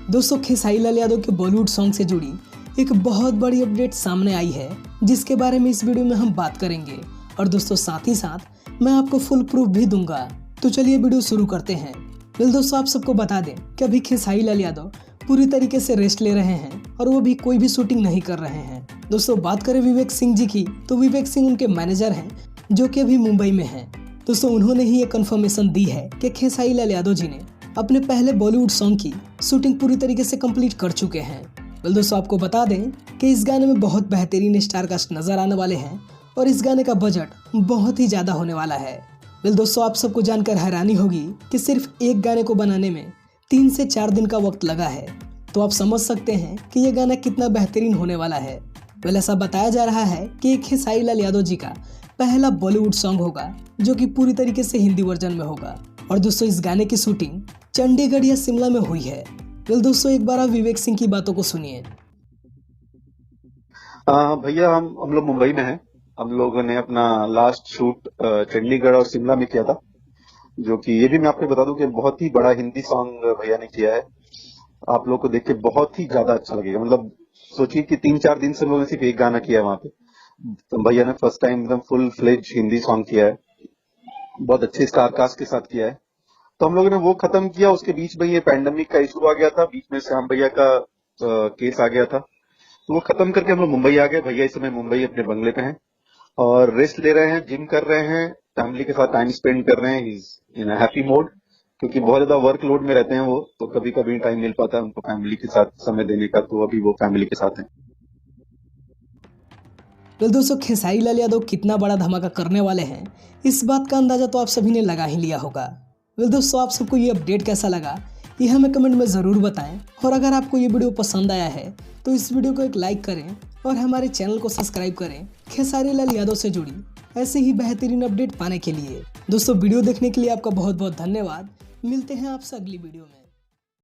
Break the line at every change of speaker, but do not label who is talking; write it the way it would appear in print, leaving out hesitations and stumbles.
दोस्तों खेसारी लाल यादव के बॉलीवुड सॉन्ग से जुड़ी एक बहुत बड़ी अपडेट सामने आई है, जिसके बारे में इस वीडियो में हम बात करेंगे। और दोस्तों साथ ही साथ मैं आपको फुल प्रूफ भी दूंगा। तो चलिए वीडियो शुरू करते हैं। वेल दोस्तों, आप सबको बता दें कि अभी खेसारी लाल यादव पूरी तरीके से रेस्ट ले रहे हैं और वो भी कोई भी शूटिंग नहीं कर रहे हैं। दोस्तों बात करें विवेक सिंह जी की, तो विवेक सिंह उनके मैनेजर हैं जो कि अभी मुंबई में हैं। दोस्तों उन्होंने ही ये कंफर्मेशन दी है कि खेसारी लाल यादव जी ने अपने पहले बॉलीवुड सॉन्ग की शूटिंग पूरी तरीके से कंप्लीट कर चुके हैं। वेल दोस्तों आपको बता दें कि इस गाने में बहुत बेहतरीन स्टार कास्ट नजर आने वाले हैं और इस गाने का बजट बहुत ही ज्यादा होने वाला है। वेल दोस्तों आप सबको जानकर हैरानी होगी कि सिर्फ एक गाने को बनाने में 3 से 4 दिन का वक्त लगा है। तो आप समझ सकते हैं कि ये गाना कितना बेहतरीन होने वाला है। वेल ऐसा बताया जा रहा है कि ये खेसारी लाल यादव जी का पहला बॉलीवुड सॉन्ग होगा जो कि पूरी तरीके से हिंदी वर्जन में होगा। और दोस्तों इस गाने की शूटिंग चंडीगढ़ या शिमला में हुई है। वेल दोस्तों एक बार आप विवेक सिंह की बातों को सुनिए।
भैया हम लोग मुंबई में हैं। हम लोगों ने अपना लास्ट शूट चंडीगढ़ और शिमला में किया था, जो कि ये भी मैं आपको बता दूं कि बहुत ही बड़ा हिंदी सॉन्ग भैया ने किया है। आप लोग को देख के बहुत ही ज्यादा अच्छा लगेगा। मतलब सोचिए कि 3-4 दिन से हम लोगों ने सिर्फ एक गाना किया है वहां पे, तो भैया ने फर्स्ट टाइम एकदम फुल फ्लेज हिंदी सॉन्ग किया है, बहुत अच्छे स्टार कास्ट के साथ किया है। तो हम लोगों ने वो खत्म किया। उसके बीच में ये पैंडेमिक का इशू आ गया था, बीच में श्याम भैया का केस आ गया था, तो वो खत्म करके हम लोग मुंबई आ गए। भैया इस समय मुंबई अपने बंगले पे हैं और रेस्ट ले रहे हैं, जिम कर रहे हैं, फैमिली के साथ टाइम स्पेंड कर रहे हैं। इन हैप्पी मोड, क्योंकि बहुत ज्यादा वर्कलोड में रहते हैं वो, तो कभी कभी टाइम मिल पाता है उनको फैमिली के साथ समय देने का, तो अभी वो फैमिली के साथ हैं।
तो दोस्तों खेसारी लाल यादव कितना बड़ा धमाका करने वाले हैं, इस बात का अंदाजा तो आप सभी ने लगा ही लिया होगा। वेल दोस्तों आप सबको ये अपडेट कैसा लगा ये हमें कमेंट में ज़रूर बताएं। और अगर आपको ये वीडियो पसंद आया है तो इस वीडियो को एक लाइक करें और हमारे चैनल को सब्सक्राइब करें खेसारी लाल यादव से जुड़ी ऐसे ही बेहतरीन अपडेट पाने के लिए। दोस्तों वीडियो देखने के लिए आपका बहुत बहुत धन्यवाद। मिलते हैं आपसे अगली वीडियो में।